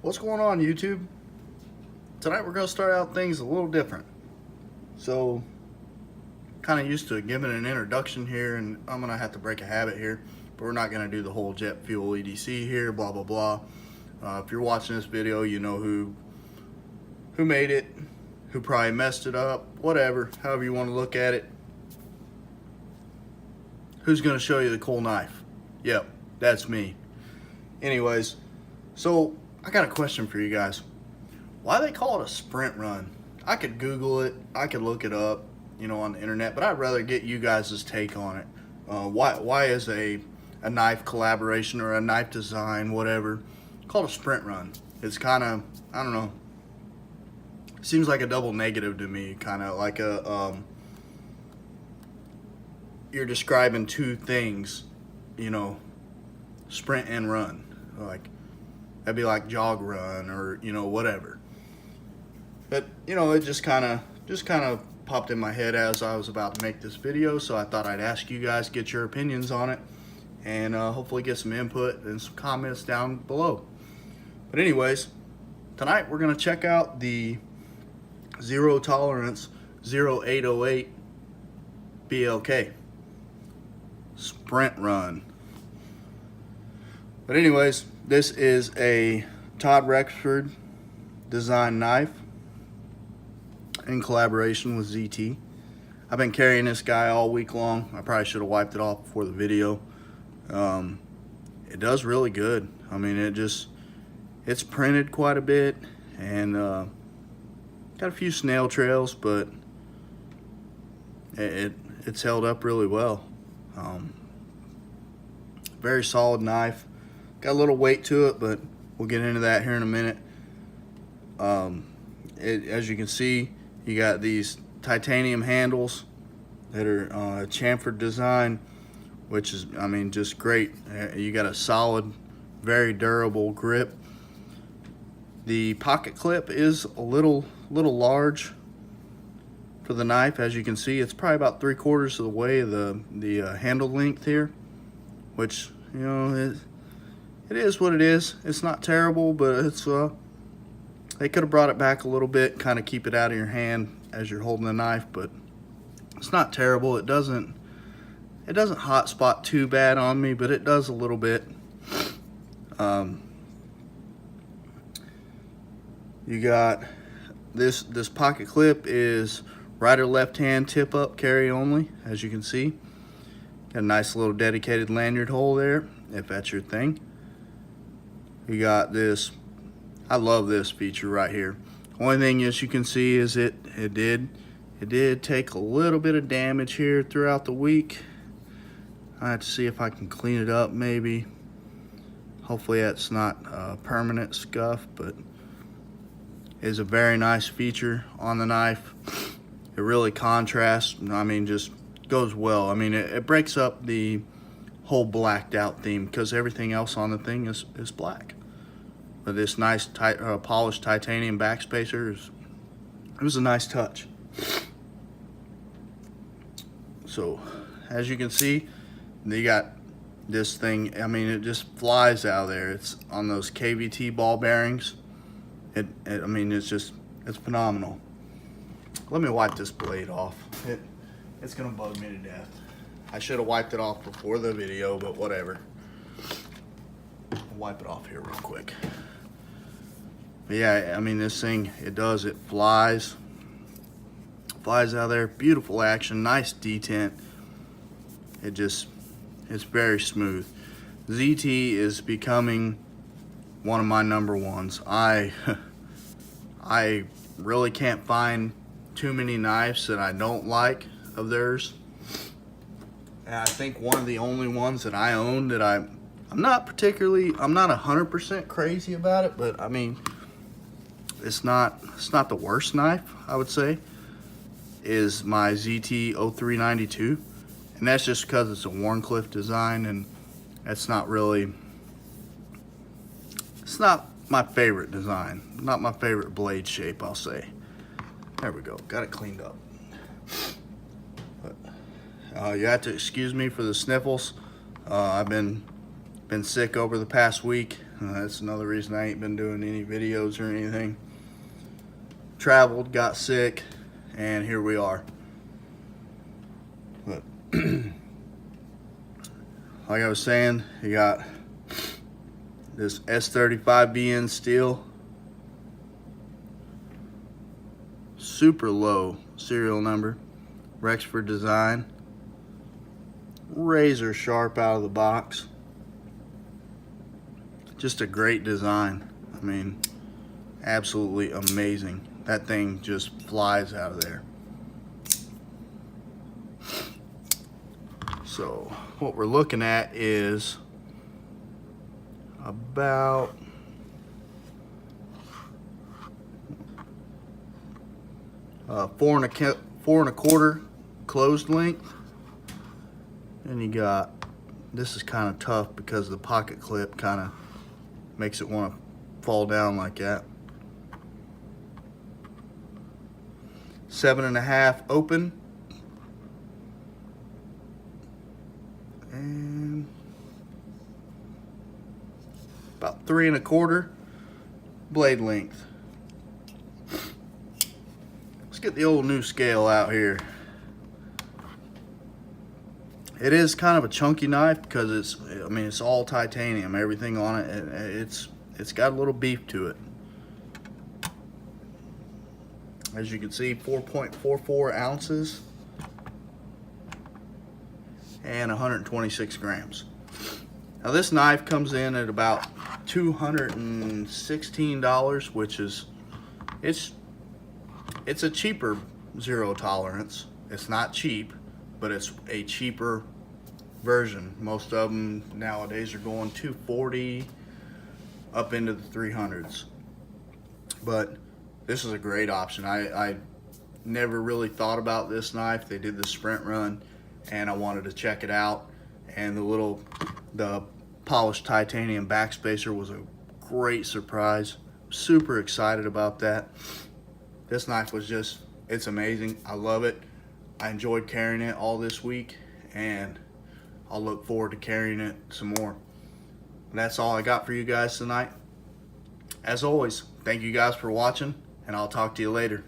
What's going on, YouTube? Tonight we're going to start out things a little different. So, kind of used to giving an introduction here, and I'm going to have to break a habit here, but we're not going to do the whole jet fuel EDC here, blah, blah, blah. If you're watching this video, you know who made it, who probably messed it up, whatever, however you want to look at it. Who's going to show you the cool knife? Yep, that's me. Anyways, so I got a question for you guys. Why they call it a sprint run? I could Google it, I could look it up, you know, on the internet, but I'd rather get you guys' take on it. Why is a knife collaboration or a knife design, whatever, called a sprint run? It's kind of, I don't know, seems like a double negative to me, kind of like a, you're describing two things, you know, sprint and run. Like, that'd be like jog run or, you know, whatever. But, you know, it just kind of popped in my head as I was about to make this video, so I thought I'd ask you guys, get your opinions on it, and hopefully get some input and some comments down below. But anyways, tonight we're going to check out the Zero Tolerance 0808 BLK Sprint Run. But anyways, this is a Todd Rexford design knife in collaboration with ZT. I've been carrying this guy all week long. I probably should have wiped it off before the video. It does really good. I mean, it's printed quite a bit, and got a few snail trails, but it's held up really well. Very solid knife. Got a little weight to it, but we'll get into that here in a minute. As you can see, you got these titanium handles that are chamfered design, which is, I mean, just great. You got a solid, very durable grip. The pocket clip is a little large for the knife. As you can see, it's probably about 3/4 of the way the handle length here, which, you know, it is what it is. It's not terrible, but it's they could have brought it back a little bit, kind of keep it out of your hand as you're holding the knife, but it's not terrible. It doesn't hot spot too bad on me, but it does a little bit. You got this pocket clip is right or left hand tip up carry only, as you can see. Got a nice little dedicated lanyard hole there, if that's your thing. You got this, I love this feature right here. Only thing as you can see is it did take a little bit of damage here throughout the week. I have to see if I can clean it up maybe. Hopefully that's not a permanent scuff, but it's a very nice feature on the knife. It really contrasts, I mean, just goes well. I mean, it breaks up the whole blacked out theme because everything else on the thing is black. But this nice polished titanium backspacer it was a nice touch. So as you can see, they got this thing, I mean, it just flies out of there. It's on those KVT ball bearings. I mean, it's phenomenal. Let me wipe this blade off. It's gonna bug me to death. I should have wiped it off before the video, but whatever. I'll wipe it off here real quick. But yeah, I mean, this thing, it flies out of there. Beautiful action, nice detent. It's very smooth. ZT is becoming one of my number ones. I really can't find too many knives that I don't like of theirs. And I think one of the only ones that I own that I'm not 100% crazy about it, but I mean, it's not the worst knife, I would say, is my ZT 0392. And that's just because it's a Warncliffe design, and that's not really, it's not my favorite design, not my favorite blade shape, I'll say. There we go, got it cleaned up. But you have to excuse me for the sniffles. I've been sick over the past week. That's another reason I ain't been doing any videos or anything. Traveled, got sick, and here we are. But like I was saying, you got this S35BN steel, super low serial number, Rexford design, razor sharp out of the box. Just a great design. I mean, absolutely amazing. That thing just flies out of there. So what we're looking at is about four and a quarter closed length, and you got, this is kind of tough because the pocket clip kind of makes it want to fall down like that. 7.5 open, and about 3 1/4 blade length. Let's get the old new scale out here. It is kind of a chunky knife because it's all titanium. Everything on it, it's got a little beef to it. As you can see, 4.44 ounces and 126 grams. Now this knife comes in at about $216, which is, it's a cheaper zero tolerance. It's not cheap, but it's a cheaper version. Most of them nowadays are going $240 up into the 300s. But this is a great option. I never really thought about this knife. They did the sprint run and I wanted to check it out. And the polished titanium backspacer was a great surprise. Super excited about that. This knife was just, it's amazing. I love it. I enjoyed carrying it all this week, and I'll look forward to carrying it some more. That's all I got for you guys tonight. As always, thank you guys for watching, and I'll talk to you later.